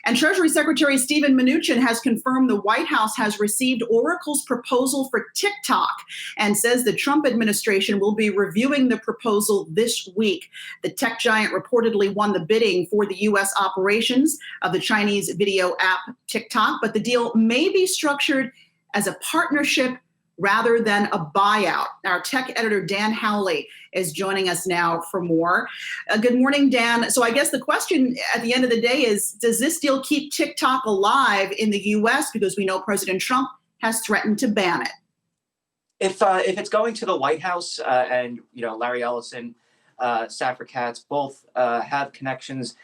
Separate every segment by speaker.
Speaker 1: And Treasury Secretary Steven Mnuchin has confirmed the White House has received Oracle's proposal for TikTok and says the Trump administration will be reviewing the proposal this week. The tech giant reportedly won the bidding for the U.S. operations of the Chinese video app TikTok, but the deal may be structured as a partnership rather than a buyout. Our tech editor, Dan Howley, is joining us now for more. Good morning, Dan. So I guess the question at the end of the day is, does this deal keep TikTok alive in the U.S.? Because we know President Trump has threatened to ban it.
Speaker 2: If it's going to the White House and, Larry Ellison, Safra Catz, both have connections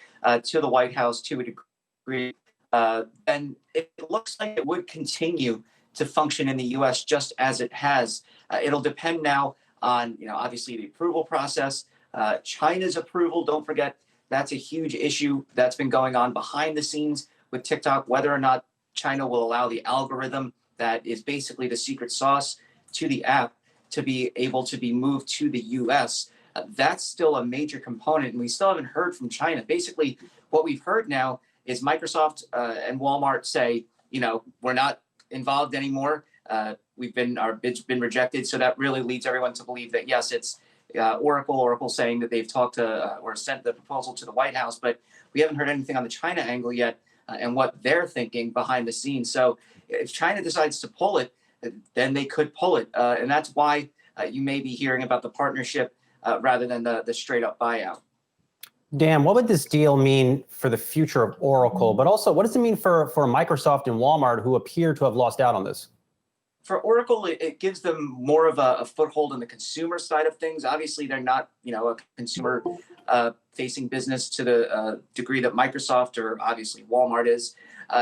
Speaker 2: to the White House to a degree, then it looks like it would continue to function in the U.S. just as it has. It'll depend now on, obviously the approval process, China's approval. Don't forget, that's a huge issue that's been going on behind the scenes with TikTok, whether or not China will allow the algorithm that is basically the secret sauce to the app to be able to be moved to the U.S. That's still a major component, and we still haven't heard from China. Basically, what we've heard now is Microsoft and Walmart say, we're not involved anymore. Our bid's been rejected. So that really leads everyone to believe that, yes, it's Oracle saying that they've talked to or sent the proposal to the White House, but we haven't heard anything on the China angle yet and what they're thinking behind the scenes. So if China decides to pull it, then they could pull it. And that's why you may be hearing about the partnership rather than the straight up buyout.
Speaker 3: Dan, what would this deal mean for the future of Oracle? But also, what does it mean for Microsoft and Walmart, who appear to have lost out on this?
Speaker 2: For Oracle, it gives them more of a foothold in the consumer side of things. Obviously, they're not, a consumer facing business to the degree that Microsoft or obviously Walmart is.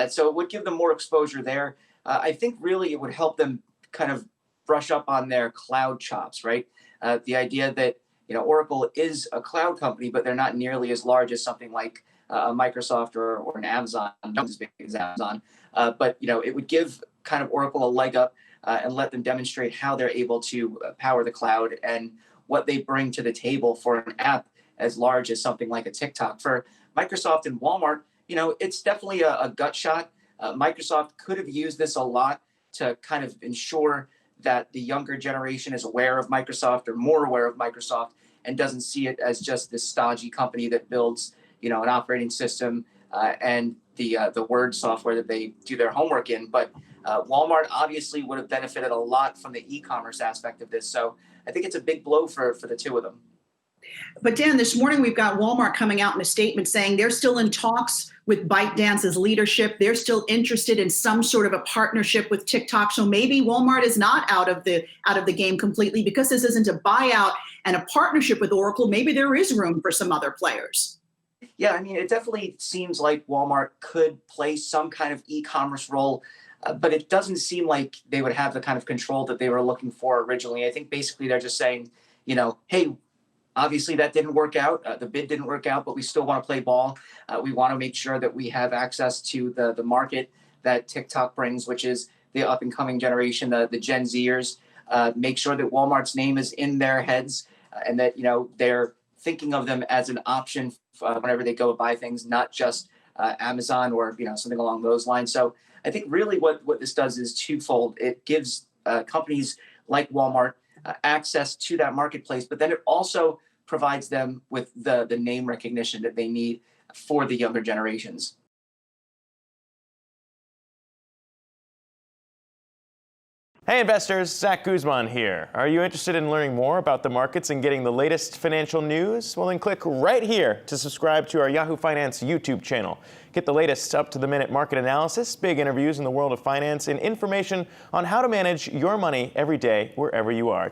Speaker 2: So it would give them more exposure there. I think really it would help them kind of brush up on their cloud chops, right? The idea that Oracle is a cloud company, but they're not nearly as large as something like a Microsoft or an Amazon, not as big as Amazon. But it would give kind of Oracle a leg up and let them demonstrate how they're able to power the cloud and what they bring to the table for an app as large as something like a TikTok. For Microsoft and Walmart, it's definitely a gut shot. Microsoft could have used this a lot to kind of ensure that the younger generation is aware of Microsoft or more aware of Microsoft and doesn't see it as just this stodgy company that builds, an operating system and the Word software that they do their homework in. But Walmart obviously would have benefited a lot from the e-commerce aspect of this. So I think it's a big blow for the two of them.
Speaker 1: But Dan, this morning we've got Walmart coming out in a statement saying they're still in talks with ByteDance's leadership. They're still interested in some sort of a partnership with TikTok. So maybe Walmart is not out of the game completely because this isn't a buyout and a partnership with Oracle. Maybe there is room for some other players.
Speaker 2: Yeah, I mean, it definitely seems like Walmart could play some kind of e-commerce role, but it doesn't seem like they would have the kind of control that they were looking for originally. I think basically they're just saying, hey, obviously that didn't work out. The bid didn't work out, but we still want to play ball. We want to make sure that we have access to the market that TikTok brings, which is the up and coming generation, the Gen Zers. Make sure that Walmart's name is in their heads and that, they're thinking of them as an option whenever they go buy things, not just Amazon or, something along those lines. So I think really what this does is twofold. It gives companies like Walmart access to that marketplace, but then it also provides them with the name recognition that they need for the younger generations.
Speaker 4: Hey investors, Zach Guzman here. Are you interested in learning more about the markets and getting the latest financial news? Well, then click right here to subscribe to our Yahoo Finance YouTube channel. Get the latest up-to-the-minute market analysis, big interviews in the world of finance, and information on how to manage your money every day wherever you are.